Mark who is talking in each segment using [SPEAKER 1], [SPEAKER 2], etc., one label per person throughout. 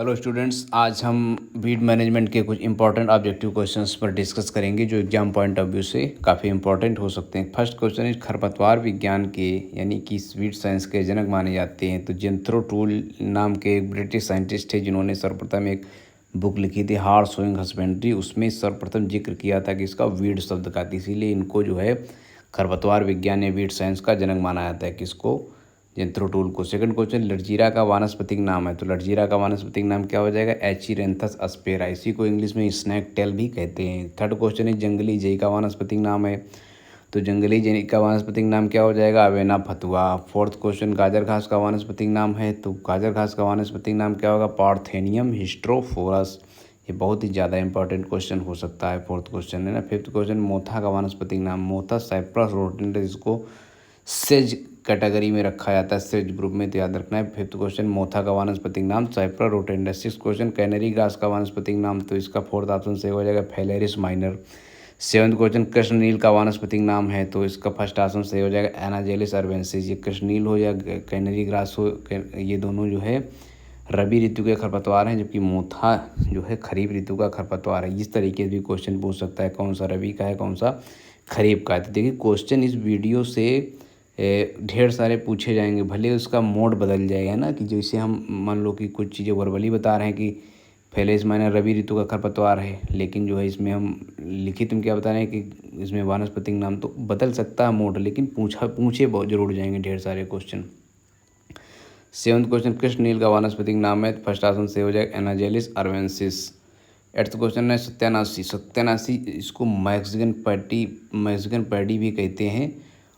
[SPEAKER 1] Hello students, आज हम weed management के कुछ इंपॉर्टेंट ऑब्जेक्टिव क्वेश्चंस पर डिस्कस करेंगे जो एग्जाम पॉइंट ऑफ व्यू से काफ़ी इंपॉर्टेंट हो सकते हैं। फर्स्ट क्वेश्चन इज खरपतवार विज्ञान के यानी कि वीड साइंस के जनक माने जाते हैं। तो जेंथ्रो टूल नाम के एक ब्रिटिश साइंटिस्ट थे जिन्होंने सर्वप्रथम एक बुक लिखी थी हार्ड सोइंग हस्बेंड्री। उसमें सर्वप्रथम जिक्र किया था कि इसका वीड शब्द का, इसीलिए इनको जो है खरपतवार विज्ञान या वीड साइंस का जनक माना जाता है। किसको? जेंथ्रो टूल को। सेकंड क्वेश्चन, लटजीरा का वानस्पतिक नाम है। तो लटजीरा का वानस्पतिक नाम क्या हो जाएगा? एचिरेंथस अस्पेरा। इसी को इंग्लिश में स्नैक टेल भी कहते हैं। थर्ड क्वेश्चन है, जंगली जई का वानस्पतिक नाम है। तो जंगली जई का वानस्पतिक नाम क्या हो जाएगा? अवेना फतुआ। फोर्थ क्वेश्चन, गाजर घास का वानस्पतिक नाम है। तो गाजर घास का वानस्पतिक नाम क्या होगा? पार्थेनियम हिस्ट्रोफोरस। ये बहुत ही ज़्यादा इंपॉर्टेंट क्वेश्चन हो सकता है। फोर्थ क्वेश्चन है ना। फिफ्थ क्वेश्चन, मोथा का वानस्पतिक नाम। मोथा साइप्रस रोडेंटिस, जिसको सेज कैटेगरी में रखा जाता है, सेज ग्रुप में, तो याद रखना है। फिफ्थ क्वेश्चन, मोथा का वानस्पतिक नाम Cyperus rotundus. Six question, canary grass का वानस्पतिक नाम। तो इसका फोर्थ ऑप्शन सही हो जाएगा Phalaris minor. Seventh question, Krishnaneel का वानस्पतिक नाम है। तो इसका फर्स्ट ऑप्शन सही हो जाएगा एनाजेलिस अर्बेंसिस। ये कृष्णनील हो या कैनरी ग्रास हो, ये दोनों जो है रबी ऋतु के खरपतवार हैं, जबकि मोथा जो है खरीफ ऋतु का खरपतवार है। इस तरीके से भी क्वेश्चन पूछ सकता है, कौन सा रबी का है, कौन सा खरीफ का है। तो देखिए क्वेश्चन इस वीडियो से ढेर सारे पूछे जाएंगे, भले उसका मोड बदल जाएगा ना, कि जैसे हम मान लो कि कुछ चीज़ें वर्बली बता रहे हैं कि फेलेस माइनर रबी ऋतु का खरपतवार है, लेकिन जो है इसमें हम लिखित में क्या बता रहे हैं कि इसमें वानस्पतिक नाम तो बदल सकता है मोड, लेकिन पूछे बहुत जरूर जाएंगे ढेर सारे क्वेश्चन। सेवंथ क्वेश्चन, कृष्णनील का वानस्पतिक नाम है। फर्स्ट ऑप्शन से हो जाएगा एनाजेलिस अर्वेंसिस। एट्थ क्वेश्चन है सत्यानाशी। सत्यानाशी, इसको मैक्सिकन पैडी भी कहते हैं,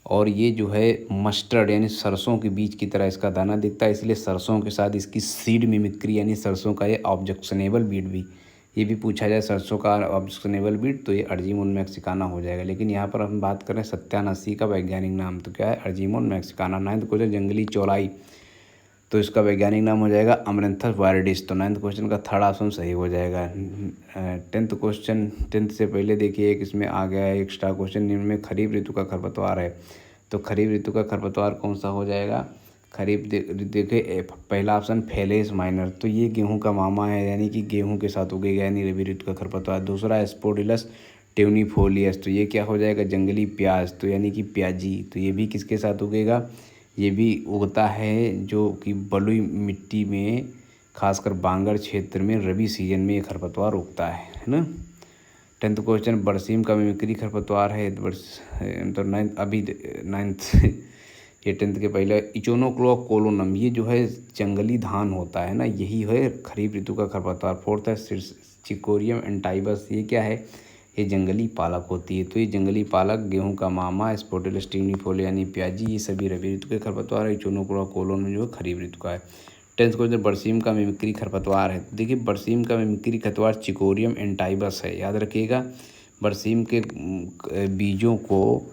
[SPEAKER 1] और ये जो है मस्टर्ड यानी सरसों के बीज की तरह इसका दाना दिखता है, इसलिए सरसों के साथ इसकी सीड मिमिक्री यानी सरसों का ये ऑब्जेक्शनेबल बीट भी, ये भी पूछा जाए सरसों का ऑब्जेक्शनेबल बीट, तो ये अर्जीमोन मैक्सिकाना हो जाएगा। लेकिन यहाँ पर हम बात करें सत्यानाशी का वैज्ञानिक नाम, तो क्या है? अर्जीमोन मैक्सिकाना। नाइन्थ क्वेश्चन, जंगली चौलाई। तो इसका वैज्ञानिक नाम हो जाएगा अमरंथस वायरडिस। तो नाइन्थ क्वेश्चन का थर्ड ऑप्शन सही हो जाएगा। टेंथ क्वेश्चन, टेंथ से पहले देखिए एक इसमें आ गया है एक्स्ट्रा क्वेश्चन, जिनमें खरीफ ऋतु का खरपतवार है। तो खरीफ ऋतु का खरपतवार कौन सा हो जाएगा? खरीफ देखिए पहला ऑप्शन फेलेस माइनर, तो ये गेहूं का मामा है, यानी कि गेहूं के साथ उगेगा, यानी रबी ऋतु का खरपतवार। दूसरा एस्पोडिलस ट्यूनिफोलियस, तो ये क्या हो जाएगा? जंगली प्याज, तो यानी कि प्याजी, तो ये भी किसके साथ उगेगा? ये भी उगता है जो कि बलुई मिट्टी में, खासकर बांगर क्षेत्र में रबी सीजन में ये खरपतवार उगता है ना। टेंथ क्वेश्चन, बरसीम का मिमिक्री खरपतवार है। तो नाइन्थ ये टेंथ के पहले इचोनोक्लोआ कोलोनम, ये जो है जंगली धान होता है ना, यही है खरीफ ऋतु का खरपतवार। फोर्थ है चिकोरियम एंटाइबस, ये क्या है? ये जंगली पालक होती है। तो ये जंगली पालक, गेहूं का मामा, स्पोटिलस टीनिफोलिया यानी प्याजी, ये सभी रबी ऋतु के खरपतवार है। इचोनोक्लोआ कोलोनम जो है खरीफ ऋतु का है। टेंथ क्वेश्चन, बरसीम का मिमिक्री खरपतवार है। देखिए बरसीम का मिमिक्री खरपतवार चिकोरियम एंटाइबस है, याद रखिएगा। बरसीम के बीजों को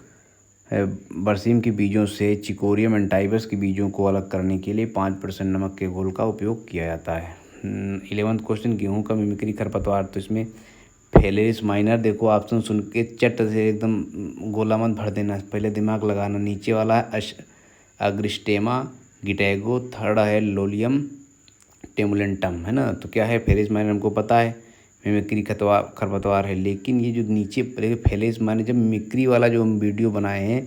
[SPEAKER 1] बरसीम के बीजों से चिकोरियम एंटाइबस के बीजों को अलग करने के लिए 5% नमक के घोल का उपयोग किया जाता है। 11th क्वेश्चन, गेहूं का मिमिक्री खरपतवार। तो इसमें फेलेरिस माइनर, देखो ऑप्शन सुन के चट से एकदम गोला मत भर देना, पहले दिमाग लगाना। नीचे वाला है अग्रिस्टेमा गिटैगो, थर्ड है लोलियम टेमुलेंटम, है ना। तो क्या है? फेलेरिस माइनर हमको पता है मिमिक्री खरपतवार है, लेकिन ये जो नीचे फेलेरिस माइनर, जब मिमिक्री वाला जो हम वीडियो बनाए हैं,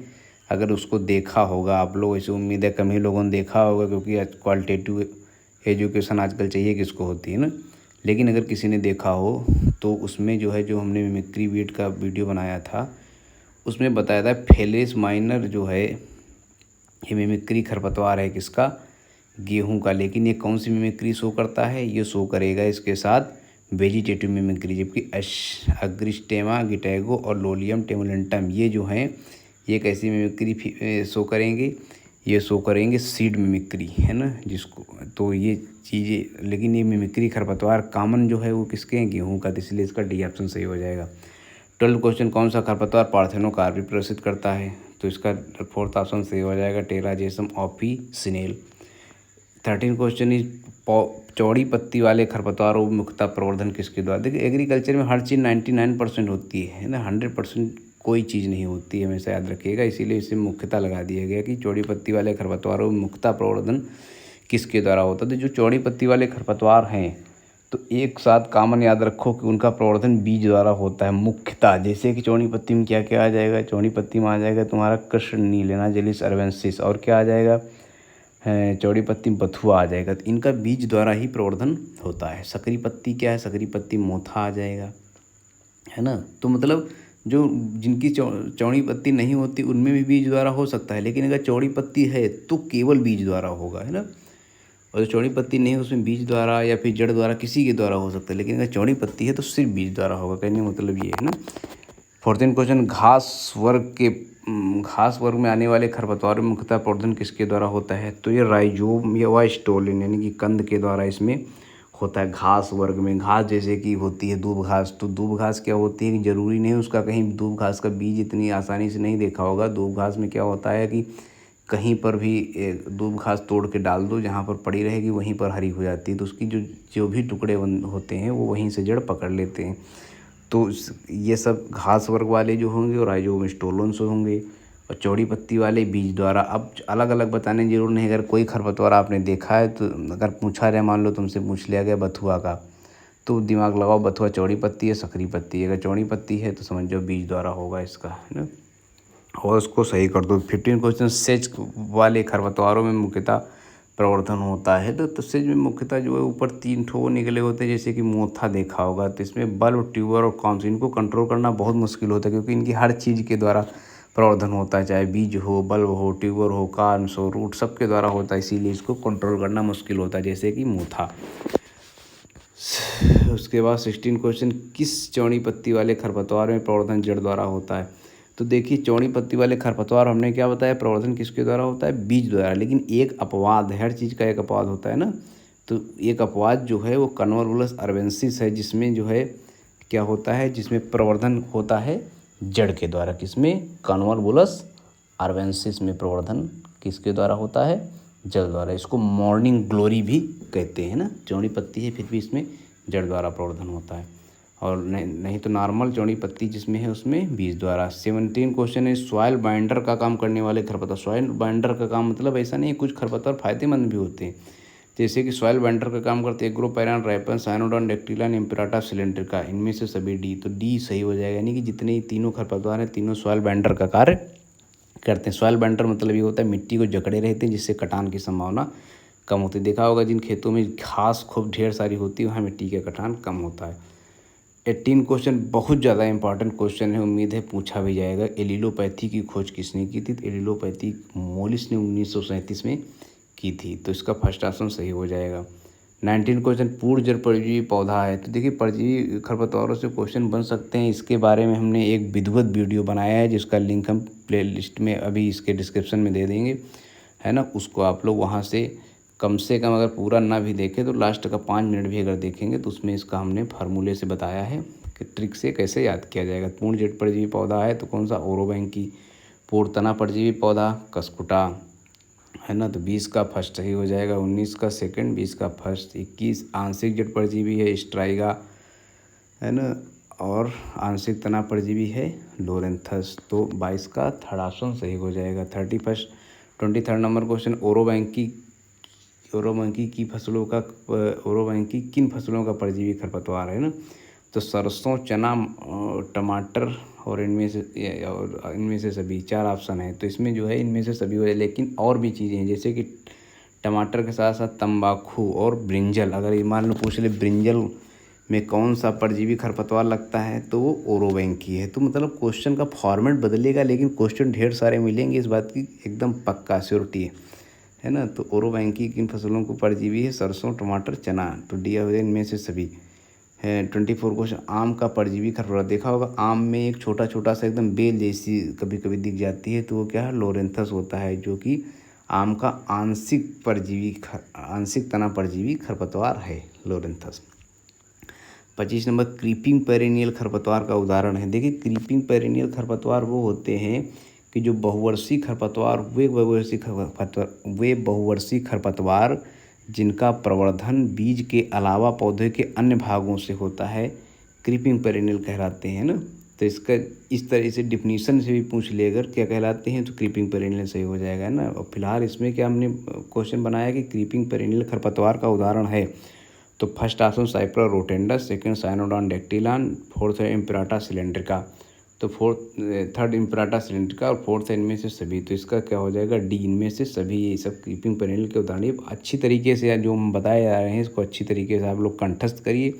[SPEAKER 1] अगर उसको देखा होगा आप लोग, ऐसे उम्मीद है कम ही लोगों ने देखा होगा, क्योंकि क्वालिटेटिव एजुकेशन आजकल चाहिए किसको होती है ना। लेकिन अगर किसी ने देखा हो तो उसमें जो है, जो हमने मिमिक्री बीट का वीडियो बनाया था, उसमें बताया था फेलेरिस माइनर जो है ये मिमिक्री खरपतवार है किसका? गेहूं का। लेकिन ये कौन सी मिमिक्री शो करता है? ये शो करेगा इसके साथ वेजिटेटिव मिमिक्री, जबकि अग्रिस्टेमा गिटैगो और लोलियम टेमुलेंटम ये जो हैं, ये कैसी मिमिक्री शो करेंगे? ये शो करेंगे सीड मिमिक्री, है ना, जिसको, तो ये चीज़ें, लेकिन ये मिमिक्री खरपतवार कॉमन जो है वो किसके हैं? गेहूं का, इसलिए इसका डी ऑप्शन सही हो जाएगा। 12th क्वेश्चन, कौन सा खरपतवार पार्थेनोकार्पी प्रदर्शित करता है? तो इसका फोर्थ ऑप्शन सही हो जाएगा टेराजेसम ऑफिसिनेल। 13 क्वेश्चन इज चौड़ी पत्ती वाले खरपतवार और मुख्यतः प्रवर्धन किसके द्वारा? देखिए एग्रीकल्चर में हर चीज़ 99% होती है ना, 100% कोई चीज़ नहीं होती है, हमेशा याद रखिएगा। इसीलिए इसे मुख्यतः लगा दिया गया कि चौड़ी पत्ती वाले खरपतवारों में मुख्यतः प्रवर्धन किसके द्वारा होता है। तो जो चौड़ी पत्ती वाले खरपतवार हैं तो एक साथ कॉमन याद रखो कि उनका प्रवर्धन बीज द्वारा होता है मुख्यतः। जैसे कि चौड़ी पत्ती में क्या क्या आ जाएगा, चौड़ी पत्ती में आ जाएगा तुम्हारा कृष्ण नीलेनाजिलिस अरबेंसिस, और क्या आ जाएगा, चौड़ी पत्ती बथुआ आ जाएगा। तो इनका बीज द्वारा ही प्रवर्धन होता है। सकरी पत्ती क्या है, सकरी पत्ती मोथा आ जाएगा, है ना। तो मतलब जो जिनकी चौड़ी पत्ती नहीं होती उनमें भी बीज द्वारा हो सकता है, लेकिन अगर चौड़ी पत्ती है तो केवल बीज द्वारा होगा, है ना। और जो चौड़ी पत्ती नहीं है उसमें बीज द्वारा या फिर जड़ द्वारा किसी के द्वारा हो सकता है, लेकिन अगर चौड़ी पत्ती है तो सिर्फ बीज द्वारा होगा। कहने का मतलब ये है ना। 14 क्वेश्चन, घास वर्ग में आने वाले खरपतवार में मुख्यतः प्रवर्धन किसके द्वारा होता है, तो ये राइजोम या व स्टोलिन यानी कि कंद के द्वारा इसमें होता है। घास वर्ग में घास जैसे कि होती है दूब घास, तो दूब घास क्या होती है कि ज़रूरी नहीं उसका कहीं दूब घास का बीज इतनी आसानी से नहीं देखा होगा। दूब घास में क्या होता है कि कहीं पर भी दूब घास तोड़ के डाल दो, जहाँ पर पड़ी रहेगी वहीं पर हरी हो जाती है, तो उसकी जो जो भी टुकड़े होते हैं वो वहीं से जड़ पकड़ लेते हैं। तो ये सब घास वर्ग वाले जो होंगे और राइजोम स्टोलोन्स होंगे, और चौड़ी पत्ती वाले बीज द्वारा। अब अलग अलग बताने की जरूर नहीं, अगर कोई खरपतवार आपने देखा है तो अगर पूछा जाए, मान लो तुमसे पूछ लिया गया बथुआ का, तो दिमाग लगाओ बथुआ चौड़ी पत्ती है सकरी पत्ती है, अगर चौड़ी पत्ती है तो समझ जाओ बीज द्वारा होगा इसका, है ना। और उसको सही कर दो। 15 क्वेश्चन, सेज वाले खरपतवारों में मुख्यतः प्रवर्धन होता है, तो सेज में मुख्यतः जो है ऊपर 3 ठो निकले होते हैं, जैसे कि मोथा देखा होगा। तो इसमें बल्ब, ट्यूबर और कॉम्स, इनको कंट्रोल करना बहुत मुश्किल होता है, क्योंकि इनकी हर चीज़ के द्वारा प्रवर्धन होता है, चाहे बीज हो, बल्ब हो, ट्यूबर हो, कॉम्स हो, रूट, सबके द्वारा होता है, इसीलिए इसको कंट्रोल करना मुश्किल होता है, जैसे कि मोथा। उसके बाद 16 क्वेश्चन, किस चौड़ी पत्ती वाले खरपतवार में प्रवर्धन जड़ द्वारा होता है, तो देखिए चौड़ी पत्ती वाले खरपतवार हमने क्या बताया, प्रवर्धन किसके द्वारा होता है, बीज द्वारा। लेकिन एक अपवाद है, हर चीज़ का एक अपवाद होता है ना। तो एक अपवाद जो है वो कन्वर्वुलस अर्बेंसिस है, जिसमें जो है क्या होता है, जिसमें प्रवर्धन होता है जड़ के द्वारा। किसमें, कन्वर्वुलस अर्बेंसिस में प्रवर्धन किसके द्वारा होता है, जड़ द्वारा। इसको मॉर्निंग ग्लोरी भी कहते हैं ना। चौड़ी पत्ती है फिर भी इसमें जड़ द्वारा प्रवर्धन होता है, और नहीं तो नॉर्मल चौड़ी पत्ती जिसमें है उसमें बीज द्वारा। 17 क्वेश्चन है, सॉइल बाइंडर का काम करने वाले खरपतवार। सॉइल बाइंडर का काम मतलब ऐसा नहीं है, कुछ खरपतवार फायदेमंद भी होते हैं, जैसे कि सॉइल बाइंडर का काम करते हैं एग्रोपैरान, राइपन, साइनोडॉन, डेक्टिलान, इम्पेराटा, सिलेंड्रिका। इनमें से सभी डी, तो डी सही हो जाएगा। यानी कि जितने तीनों खरपतवार हैं तीनों सॉइल बाइंडर का कार्य करते हैं। सॉइल बाइंडर मतलब ये होता है मिट्टी को जकड़े रहते हैं, जिससे कटान की संभावना कम होती है। देखा होगा जिन खेतों में घास खूब ढेर सारी होती है वहाँ मिट्टी का कटान कम होता है। 18 क्वेश्चन बहुत ज़्यादा इंपॉर्टेंट क्वेश्चन है, उम्मीद है पूछा भी जाएगा। एलिलोपैथी की खोज किसने की थी, तो एलिलोपैथी मोलिस ने 1937 में की थी, तो इसका फर्स्ट ऑप्शन सही हो जाएगा। 19 क्वेश्चन, पूर्ण जड़ परजीवी पौधा है, तो देखिए परजीवी खरपतवारों से क्वेश्चन बन सकते हैं। इसके बारे में हमने एक विधिवत वीडियो बनाया है, जिसका लिंक हम प्लेलिस्ट में अभी इसके डिस्क्रिप्शन में दे देंगे, है ना। उसको आप लोग वहाँ से कम अगर पूरा ना भी देखें तो लास्ट का 5 मिनट भी अगर देखेंगे तो उसमें इसका हमने फार्मूले से बताया है कि ट्रिक से कैसे याद किया जाएगा। पूर्ण जड़ परजीवी पौधा है तो कौन सा, ओरोबैंकी। पूर्ण तना परजीवी पौधा, कसकुटा, है ना। तो 20 का फर्स्ट सही हो जाएगा, 19 का सेकंड, 20 का फर्स्ट। 21 आंशिक जड़ परजीवी है स्ट्राइगा, है ना, और आंशिक तना परजीवी है लोरेंथस। तो 22 का थर्ड ऑप्शन सही हो जाएगा। 23 नंबर क्वेश्चन, ओरोबैंकी किन फसलों का परजीवी खरपतवार है ना, तो सरसों, चना, टमाटर और इनमें से सभी 4 ऑप्शन है। तो इसमें जो है इनमें से सभी हो, लेकिन और भी चीज़ें हैं, जैसे कि टमाटर के साथ साथ तंबाकू और ब्रिंजल। अगर ये मान लो पूछ ले ब्रिंजल में कौन सा परजीवी खरपतवार लगता है, तो वो ओरोबैंकी है। तो मतलब क्वेश्चन का फॉर्मेट बदलेगा, लेकिन क्वेश्चन ढेर सारे मिलेंगे, इस बात की एकदम पक्का श्योरिटी है ना। तो ओरोबैंकी किन फसलों को परजीवी है, सरसों, टमाटर, चना। तो डी हो जाए इनमें से सभी है। 24 क्वेश्चन, आम का परजीवी खरपतवार। देखा होगा आम में एक छोटा छोटा सा एकदम बेल जैसी कभी कभी दिख जाती है, तो वो क्या है, लोरेंथस होता है, जो कि आम का आंशिक तना परजीवी खरपतवार है, लोरेंथस। 25 नंबर, क्रीपिंग पेरिनियल खरपतवार का उदाहरण है। देखिए क्रीपिंग पेरिनियल खरपतवार वो होते हैं कि जो बहुवर्षीय खरपतवार, वे बहुवर्षीय खरपतवार जिनका प्रवर्धन बीज के अलावा पौधे के अन्य भागों से होता है, क्रीपिंग पेरिनियल कहलाते हैं ना। तो इसका इस तरह से डिफिनीशन से भी पूछ ले अगर क्या कहलाते हैं, तो क्रीपिंग पेरिनियल सही हो जाएगा, है ना। और फिलहाल इसमें क्या हमने क्वेश्चन बनाया कि क्रीपिंग पेरिनियल खरपतवार का उदाहरण है तो first option Cyperus rotundus, second Cynodon dactylon, fourth है इम्पेराटा सिलेंड्रिका। तो थर्ड इम्पेराटा सिलेंड्रिका और फोर्थ है इनमें से सभी। तो इसका क्या हो जाएगा डी, इनमें से सभी। ये सब कीपिंग पेरेनियल के उदाहरण अच्छी तरीके से जो हम बताए जा रहे हैं इसको अच्छी तरीके से आप लोग कंठस्थ करिए।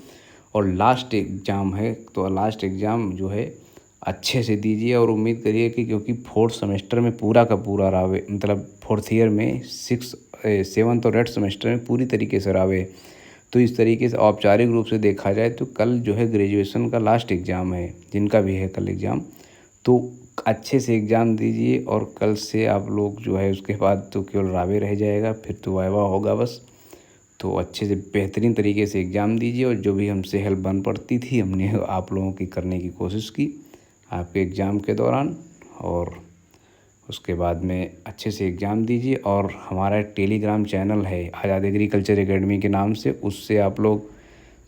[SPEAKER 1] और लास्ट एग्ज़ाम है तो लास्ट एग्ज़ाम जो है अच्छे से दीजिए और उम्मीद करिए कि क्योंकि फोर्थ सेमेस्टर में पूरा का पूरा रावे, मतलब फोर्थ ईयर में 7th और 8th सेमेस्टर में पूरी तरीके से रावे। तो इस तरीके से औपचारिक रूप से देखा जाए तो कल जो है ग्रेजुएशन का लास्ट एग्ज़ाम है, जिनका भी है कल एग्ज़ाम, तो अच्छे से एग्ज़ाम दीजिए। और कल से आप लोग जो है उसके बाद तो केवल रावे रह जाएगा, फिर तो वाइवा होगा बस। तो अच्छे से बेहतरीन तरीके से एग्ज़ाम दीजिए और जो भी हमसे हेल्प बन पड़ती थी हमने आप लोगों की करने की कोशिश की आपके एग्ज़ाम के दौरान। और उसके बाद में अच्छे से एग्ज़ाम दीजिए। और हमारा टेलीग्राम चैनल है आज़ाद एग्रीकल्चर एकेडमी के नाम से, उससे आप लोग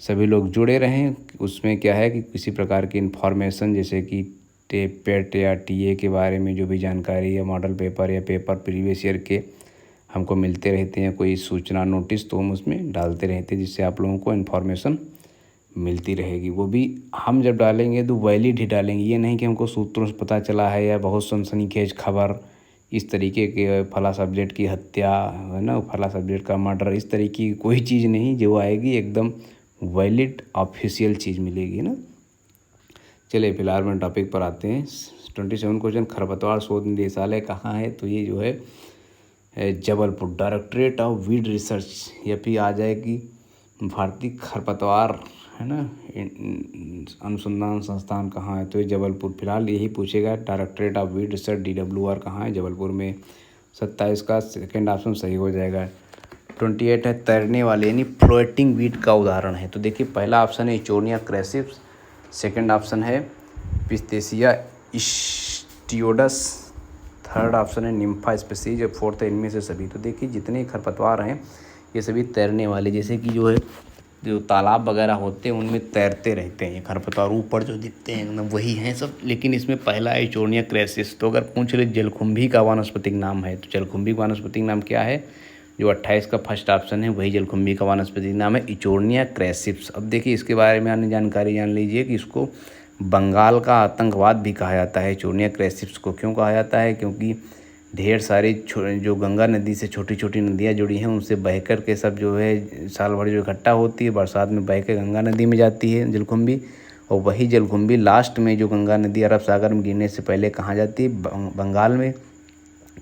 [SPEAKER 1] सभी लोग जुड़े रहें। उसमें क्या है कि किसी प्रकार की इन्फॉर्मेशन जैसे कि पेट या टीए के बारे में जो भी जानकारी या मॉडल पेपर या पेपर प्रीवियस ईयर के हमको मिलते रहते हैं, कोई सूचना नोटिस, तो हम उसमें डालते रहते हैं जिससे आप लोगों को इन्फॉर्मेशन मिलती रहेगी। वो भी हम जब डालेंगे तो वैलिड ही डालेंगे, ये नहीं कि हमको सूत्रों से पता चला है या बहुत सनसनीखेज खबर इस तरीके के फला सब्जेक्ट की हत्या है ना, फला सब्जेक्ट का मर्डर, इस तरीके की कोई चीज़ नहीं। जो आएगी एकदम वैलिड ऑफिशियल चीज़ मिलेगी ना। चलिए फिलहाल में टॉपिक पर आते हैं। 27 क्वेश्चन, खरपतवार शोध निदेशालय कहाँ है? तो ये जो है Jabalpur, directorate of weed research, ये भी आ जाएगी। भारतीय खरपतवार है ना अनुसंधान संस्थान कहाँ है? तो ये जबलपुर। फिलहाल यही पूछेगा, directorate of weed research DWR कहाँ है? जबलपुर में। 27 का सेकेंड ऑप्शन सही हो जाएगा। 28 है तैरने वाले यानी फ्लोटिंग वीड का उदाहरण है। तो देखिए पहला ऑप्शन है इचोनिया क्रेसिप्स, सेकेंड ऑप्शन है पिस्तेसिया इस्टियोडस, थर्ड ऑप्शन है निम्फा स्पीसीज और फोर्थ है इनमें से सभी। तो देखिए जितने खरपतवार हैं ये सभी तैरने वाले, जैसे कि जो है जो तालाब वगैरह होते हैं उनमें तैरते रहते हैं ये खरपतवार, ऊपर जो दिखते हैं एकदम वही हैं सब। लेकिन इसमें पहला है इचोनिया क्रेसिस। तो अगर पूछ ले जलकुंभी का वानस्पतिक नाम है तो जलकुंभी का वानस्पतिक नाम क्या है? जो 28 का फर्स्ट ऑप्शन है वही जलकुंभी का वानस्पतिक नाम है, इचोनिया क्रेसिप्स। अब देखिए इसके बारे में अन्य जानकारी जान लीजिए कि इसको बंगाल का आतंकवाद भी कहा जाता है इचोनिया क्रेसिप्स को। क्यों कहा जाता है? क्योंकि ढेर सारी जो गंगा नदी से छोटी छोटी नदियाँ जुड़ी हैं उनसे बहकर के सब जो है साल भर जो इकट्ठा होती है बरसात में बह के गंगा नदी में जाती है जलकुंभी। और वही जलकुंभी लास्ट में जो गंगा नदी अरब सागर में गिरने से पहले कहाँ जाती है? बंगाल में।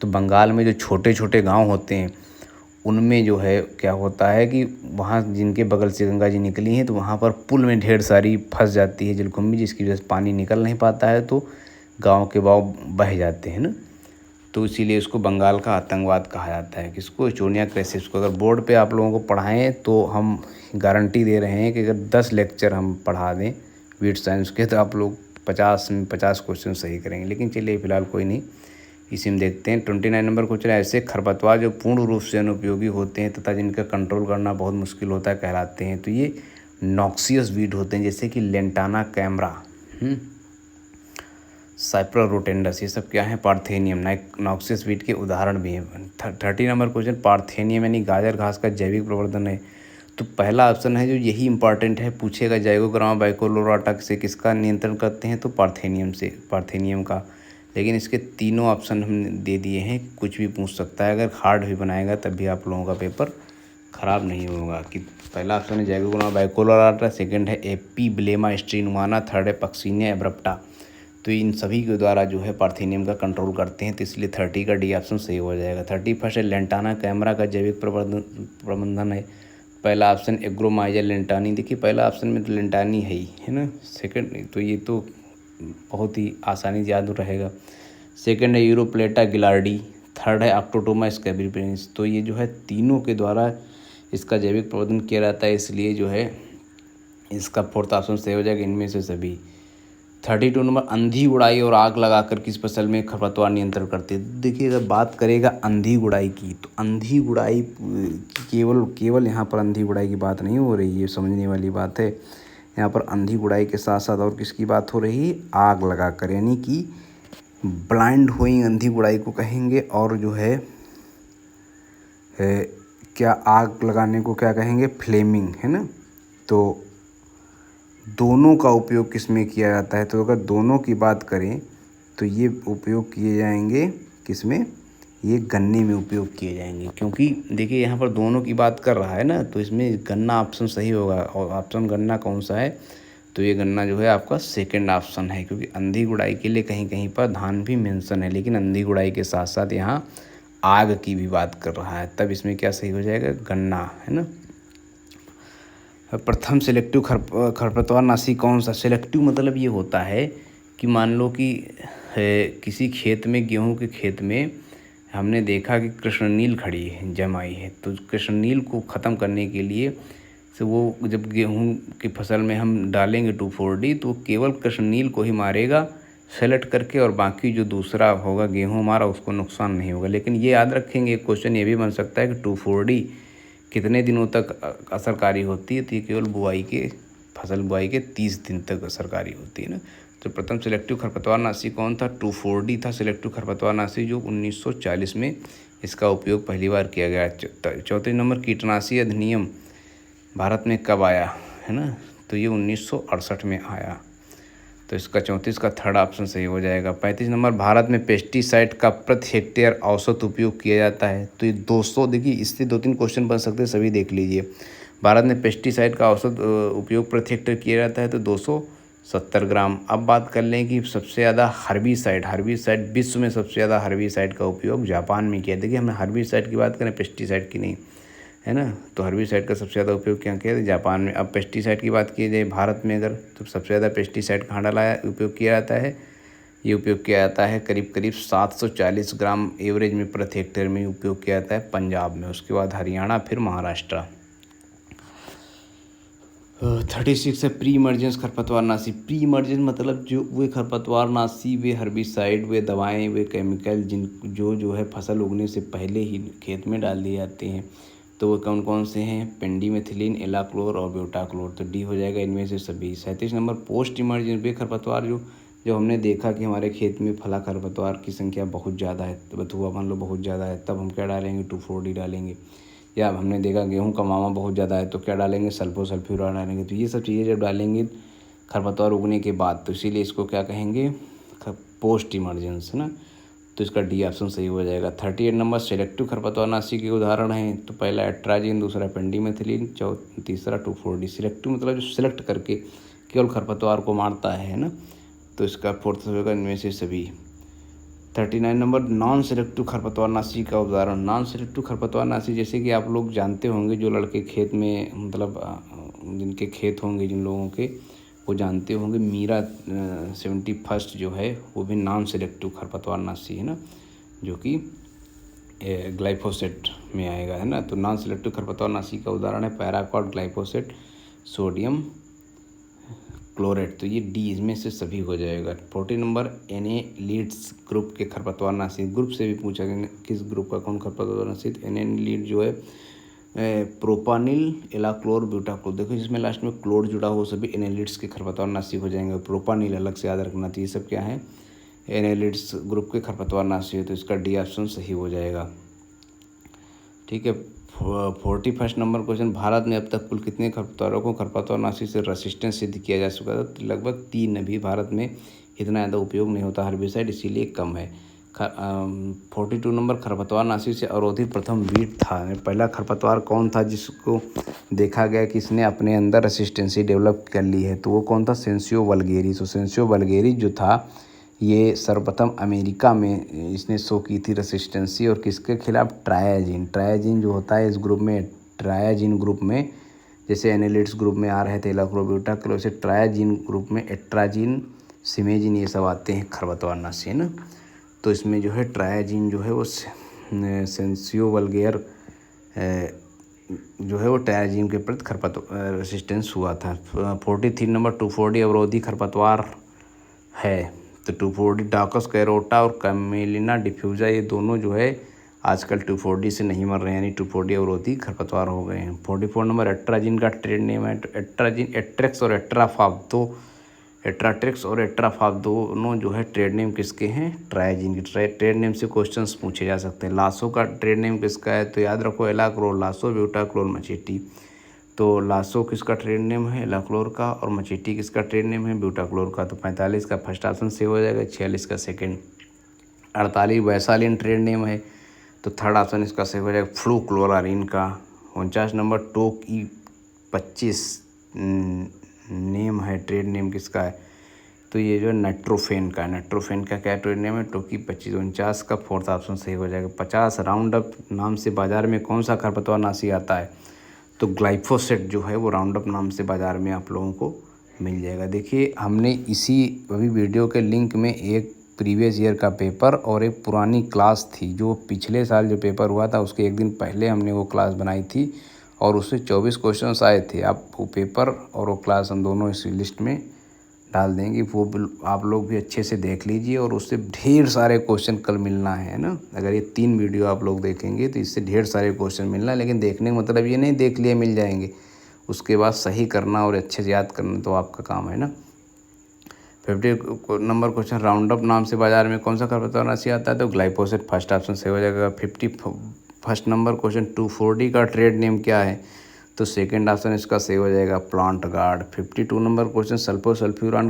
[SPEAKER 1] तो बंगाल में जो छोटे छोटे गांव होते हैं उनमें जो है क्या होता है कि वहाँ जिनके बगल से गंगा जी निकली हैं तो वहाँ पर पुल में ढेर सारी फंस जाती है जलकुंभी, जिसकी वजह से पानी निकल नहीं पाता है तो गांव के गाँव बह जाते हैं ना। तो इसीलिए इसको बंगाल का आतंकवाद कहा जाता है, किसको? इचोनिया क्रेसिप्स को। अगर बोर्ड पे आप लोगों को पढ़ाएं तो हम गारंटी दे रहे हैं कि अगर 10 लेक्चर हम पढ़ा दें वीड साइंस के तो आप लोग 50 में 50 क्वेश्चन सही करेंगे। लेकिन चलिए फिलहाल कोई नहीं, इसी में देखते हैं। 29 नंबर क्वेश्चन, ऐसे खरपतवार जो पूर्ण रूप से अनुपयोगी होते हैं तथा जिनका कंट्रोल करना बहुत मुश्किल होता है कहलाते हैं। तो ये नॉक्सियस वीड होते हैं, जैसे कि लेंटाना कैमरा, साइप्रा रोटेंडस, ये सब क्या है? पार्थेनियम, नॉक्सियस वीड के उदाहरण भी हैं। 30 नंबर क्वेश्चन, पार्थेनियम यानी गाजर घास का जैविक प्रवर्धन है। तो पहला ऑप्शन है जो यही इंपॉर्टेंट है, पूछेगा जाइगोग्रामा बाइकोलोराटा से किसका नियंत्रण करते हैं? तो पार्थेनियम से, पार्थेनियम का। लेकिन इसके तीनों ऑप्शन हमने दे दिए हैं, कुछ भी पूछ सकता है। अगर हार्ड भी बनाएगा तब भी आप लोगों का पेपर ख़राब नहीं होगा। कि पहला ऑप्शन है जाइगोग्रामा बाइकोलोराटा, सेकंड है एपीब्लेमा स्ट्रीनुआना, थर्ड है पक्सिनिया एब्रप्टा। तो इन सभी के द्वारा जो है पार्थेनियम का कंट्रोल करते हैं, तो इसलिए 30 का डी ऑप्शन सही हो जाएगा। 31 है लेंटाना कैमरा का जैविक प्रबंधन है। पहला ऑप्शन एग्रोमाइजा लेंटानी, देखिए पहला ऑप्शन में तो लेंटानी है ना। सेकंड तो ये तो बहुत ही आसानी से याद रहेगा। सेकंड है यूरोप्लेटा गिलार्डी, थर्ड है ऑक्टोटोमा स्कैब्रिपेंस। तो ये जो है तीनों के द्वारा इसका जैविक प्रबंधन किया जाता है, इसलिए जो है इसका फोर्थ ऑप्शन सही हो जाएगा इनमें से सभी। 32 नंबर, अंधी गुड़ाई और आग लगाकर किस फसल में खरपतवार नियंत्रण करते हैं? देखिए अगर बात करेगा अंधी गुड़ाई की तो अंधी गुड़ाई केवल यहाँ पर अंधी गुड़ाई की बात नहीं हो रही है, समझने वाली बात है। यहाँ पर अंधी गुड़ाई के साथ साथ और किसकी बात हो रही है? आग लगाकर, यानी कि ब्लाइंड होइंग अंधी गुड़ाई को कहेंगे। और जो है क्या आग लगाने को क्या कहेंगे, फ्लेमिंग, है ना। तो दोनों का उपयोग किस में किया जाता है, तो अगर दोनों की बात करें तो ये उपयोग किए जाएंगे किस में, ये गन्ने में उपयोग किए जाएंगे। क्योंकि देखिए यहाँ पर दोनों की बात कर रहा है ना, तो इसमें गन्ना ऑप्शन सही होगा। और ऑप्शन गन्ना कौन सा है, तो ये गन्ना जो है आपका सेकंड ऑप्शन है। क्योंकि अंधी गुड़ाई के लिए कहीं कहीं पर धान भी मेंशन है, लेकिन अंधी गुड़ाई के साथ साथ यहाँ आग की भी बात कर रहा है, तब इसमें क्या सही हो जाएगा, गन्ना, है ना। प्रथम सिलेक्टिव खरपतवारनाशी कौन सा। सिलेक्टिव मतलब ये होता है कि मान लो कि किसी खेत में, गेहूं के खेत में हमने देखा कि कृष्णनील खड़ी है, जमाई है, तो कृष्णनील को ख़त्म करने के लिए से वो जब गेहूं की फसल में हम डालेंगे 2,4-D, तो केवल कृष्णनील को ही मारेगा सेलेक्ट करके, और बाकी जो दूसरा होगा गेहूं हमारा उसको नुकसान नहीं होगा। लेकिन ये याद रखेंगे, क्वेश्चन ये भी बन सकता है कि 2,4-D कितने दिनों तक असरकारी होती है, तो ये केवल बुआई के, फसल बुआई के 30 दिन तक असरकारी होती है ना। तो प्रथम सिलेक्टिव खरपतवारनाशी कौन था, 2,4-D था सिलेक्टिव खरपतवारनाशी, जो 1940 में इसका उपयोग पहली बार किया गया। चौथे नंबर, कीटनाशी अधिनियम भारत में कब आया, है ना, तो ये 1968 में आया। तो इसका 34 का थर्ड ऑप्शन सही हो जाएगा। 35 नंबर, भारत में पेस्टिसाइड का प्रति हेक्टेयर औसत उपयोग किया जाता है, तो ये 200, देखिए इससे 2-3 क्वेश्चन बन सकते हैं, सभी देख लीजिए। भारत में पेस्टिसाइड का औसत उपयोग प्रति हेक्टेयर किया जाता है तो 270 ग्राम। अब बात कर लें कि सबसे ज़्यादा हर्बिसाइड विश्व में सबसे ज़्यादा हर्बिसाइड का उपयोग जापान में किया। देखिए हमने हर्बिसाइड की बात करें, पेस्टिसाइड की नहीं, है ना। तो हर्बिसाइड का सबसे ज़्यादा उपयोग क्या किया, जापान में। अब पेस्टिसाइड की बात की जाए भारत में अगर, तो सबसे ज़्यादा पेस्टिसाइड कहाँ उपयोग किया जाता है, ये उपयोग किया जाता है करीब करीब 740 ग्राम एवरेज में प्रति हेक्टेयर में उपयोग किया जाता है पंजाब में। उसके बाद हरियाणा, फिर महाराष्ट्र। 36 है प्री इमर्जेंस खरपतवारनाशी। प्री इमर्जेंस मतलब जो वे खरपतवारनाशी, वे हर्बिसाइड, वे दवाएं, वे केमिकल जो है फसल उगने से पहले ही खेत में डाल दिए जाते हैं। तो वो कौन कौन से हैं, पेंडिमेथिलीन, एलाक्लोर और ब्यूटाक्लोर। तो डी हो जाएगा इनमें से सभी। 37 नंबर, पोस्ट इमर्जेंस वे खरपतवार जो हमने देखा कि हमारे खेत में फला खरपतवार की संख्या बहुत ज़्यादा है, तो बथुआ मान लो बहुत ज़्यादा है, तब हम क्या डालेंगे, 2,4-D डालेंगे। या हमने देखा गेहूं का मावा बहुत ज़्यादा है, तो क्या डालेंगे, सल्फोसल्फ्यूरान डालेंगे। तो ये सब चीज़ें जब डालेंगे खरपतवार उगने के बाद, तो इसीलिए इसको क्या कहेंगे, पोस्ट इमरजेंस, है ना। तो इसका डी ऑप्शन सही हो जाएगा। 38 नंबर, सिलेक्टिव खरपतवारनाशी के उदाहरण हैं, तो पहला एट्राजिन, दूसरा पेंडिमेथिलीन, तीसरा 2,4-D। सिलेक्टिव मतलब जो सिलेक्ट करके केवल खरपतवार को मारता है ना, तो इसका फोर्थ होगा इनमें से सभी। 39 नंबर, नॉन सिलेक्टिव खरपतवारनाशी का उदाहरण। नॉन सिलेक्टिव खरपतवारनाशी जैसे कि आप लोग जानते होंगे, जो लड़के खेत में मतलब जिनके खेत होंगे, जिन लोगों के, वो जानते होंगे मीरा 71 जो है वो भी नॉन सिलेक्टिव खरपतवारनाशी है ना, जो कि ग्लाइफोसेट में आएगा, है ना। तो नॉन सिलेक्टिव खरपतवारनाशी का उदाहरण है पैराक्वाट, ग्लाइफोसेट, सोडियम क्लोरेट। तो ये डी इसमें से सभी हो जाएगा। 40 नंबर, एनेलिड्स ग्रुप के खरपतवारनाशी। ग्रुप से भी पूछा गया किस ग्रुप का कौन खरपतवारनाशी। एनेलिड जो है प्रोपानिल, एलाक्लोर, ब्यूटाक्लोर। देखो जिसमें लास्ट में क्लोर जुड़ा हो सभी एनेलिड्स के खरपतवारनाशी हो जाएंगे। प्रोपानिल अलग से याद रखना चाहिए, सब क्या है, एनेलिड्स ग्रुप के खरपतवारनाशी है। तो इसका डी ऑप्शन सही हो जाएगा। ठीक है। 41 नंबर क्वेश्चन, भारत में अब तक कुल कितने खरपतवारों को खरपतवारनाशी से रेसिस्टेंस सिद्ध किया जा चुका था। तो लगभग 3। अभी भारत में इतना ज़्यादा उपयोग नहीं होता हर्बिसाइड, इसीलिए कम है। 42 नंबर, खरपतवारनाशी से अवरोधित प्रथम वीट था। पहला खरपतवार कौन था जिसको देखा गया कि इसने अपने अंदर रेसिस्टेंसी डेवलप कर ली है, तो वो कौन था, सेंसियो वल्गेरिस। तो सेंसियो वल्गेरिस जो था, ये सर्वप्रथम अमेरिका में इसने शो की थी रेसिस्टेंसी। और किसके खिलाफ, ट्रायाजीन जो होता है इस ग्रुप में, ट्रायाजीन ग्रुप में, जैसे एनेलिड्स ग्रुप में आ रहे थे एलाक्लोब्यूटाक्लोर, से ट्रायाजीन ग्रुप में एट्राजीन, सिमेजिन, ये सब आते हैं खरपतवारनाशी, है ना। तो इसमें जो है ट्रायाजीन जो है वो सेंसियो वल्गेर जो है वो ट्रायाजीन के प्रति खरपतवार रेसिस्टेंस हुआ था। 43 नंबर, 2,4-D अवरोधी खरपतवार है। तो 2,4-D डाकस कैरोटा और कैमेलिना डिफ्यूजा, ये दोनों जो है आजकल 2,4-D से नहीं मर रहे हैं, यानी 2,4-D अवरोधी खरपतवार हो गए हैं। 44 नंबर, एट्राजिन का ट्रेड नेम है। तो एट्राजिन, एट्रेक्स और एट्राफाब, तो एट्राट्रिक्स और एट्राफाप दोनों जो है ट्रेड नेम किसके हैं? ट्राइजीन के। ट्रेड नेम से क्वेश्चंस पूछे जा सकते हैं। लासो का ट्रेड नेम किसका है? तो याद रखो एलाक्लोर, लासो, ब्यूटाक्लोर, मचेटी। तो लासो किसका ट्रेड नेम है? एलाक्लोर का। और मचेटी किसका ट्रेड नेम है? ब्यूटाक्लोर का। तो 45 का फर्स्ट ऑप्शन सेव हो जाएगा, 46 का सेकेंड। 48 वैसालिन ट्रेड नेम है, तो थर्ड ऑप्शन इसका सेव हो जाएगा, फ्लूक्लोरारिन का। 49 नंबर टोक E25 नेम है, ट्रेड नेम किसका है? तो ये जो नाइट्रोफेन का, नाइट्रोफेन का क्या ट्रेड नेम है? टोकी 25। 49 का फोर्थ ऑप्शन सही हो जाएगा। 50 राउंड अप नाम से बाजार में कौन सा खरपतवार नाशी आता है? तो ग्लाइफोसेट जो है वो राउंड अप नाम से बाजार में आप लोगों को मिल जाएगा। देखिए हमने इसी अभी वीडियो के लिंक में एक प्रीवियस ईयर का पेपर और एक पुरानी क्लास थी, जो पिछले साल जो पेपर हुआ था उसके एक दिन पहले हमने वो क्लास बनाई थी और उससे 24 क्वेश्चंस आए थे। आप वो पेपर और वो क्लास हम दोनों इस लिस्ट में डाल देंगे, वो आप लोग भी अच्छे से देख लीजिए। और उससे ढेर सारे क्वेश्चन कल मिलना है ना। अगर ये 3 वीडियो आप लोग देखेंगे तो इससे ढेर सारे क्वेश्चन मिलना है। लेकिन देखने का मतलब ये नहीं देख लिए मिल जाएंगे, उसके बाद सही करना और अच्छे से याद करना तो आपका काम है ना। 50 नंबर क्वेश्चन, राउंड अप नाम से बाजार में कौन सा खरपतवार नाशी आता है? तो ग्लाइफोसेट फर्स्ट ऑप्शन से हो जाएगा। 51 नंबर क्वेश्चन, 2,4-D का ट्रेड नेम क्या है? तो सेकंड ऑप्शन इसका सेव हो जाएगा, plant guard. 52 number question, sulfosulfuron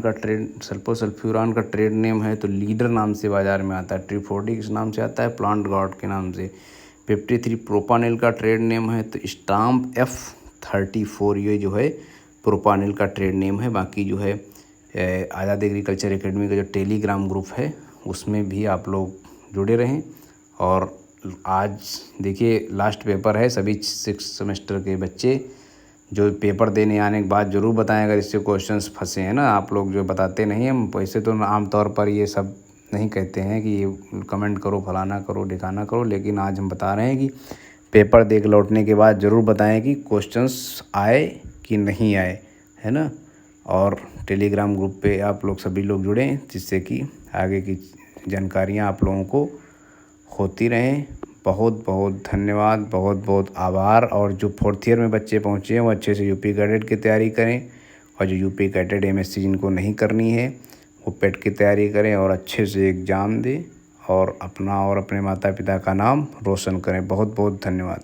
[SPEAKER 1] का ट्रेड नेम है, तो लीडर नाम से बाजार में आता है। 2,4-D किस नाम से आता है? प्लांट गार्ड के नाम से। 53 प्रोपानिल का ट्रेड नेम है, तो स्टाम्प F34 ये जो है प्रोपानिल का ट्रेड नेम है। बाकी जो है आज़ाद एग्रीकल्चर एकेडमी का जो टेलीग्राम ग्रुप है उसमें भी आप लोग जुड़े रहें। और आज देखिए लास्ट पेपर है, सभी 6 सेमेस्टर के बच्चे जो पेपर देने आने के बाद ज़रूर बताएं अगर इससे क्वेश्चंस फंसे हैं ना। आप लोग जो बताते नहीं, हम वैसे तो आमतौर पर ये सब नहीं कहते हैं कि ये कमेंट करो, फलाना करो, ढिकाना करो, लेकिन आज हम बता रहे हैं कि पेपर देख लौटने के बाद ज़रूर बताएं कि क्वेश्चंस आए कि नहीं आए, है ना। और टेलीग्राम ग्रुप पे आप लोग सभी लोग जुड़ें, जिससे कि आगे की जानकारियाँ आप लोगों को होती रहें। बहुत बहुत धन्यवाद, बहुत बहुत आभार। और जो 4th ईयर में बच्चे पहुँचे हैं वो अच्छे से यूपी कैडेट की तैयारी करें, और जो यूपी कैडेट MSc जिनको नहीं करनी है वो पेट की तैयारी करें और अच्छे से एग्ज़ाम दें और अपना और अपने माता पिता का नाम रोशन करें। बहुत बहुत धन्यवाद।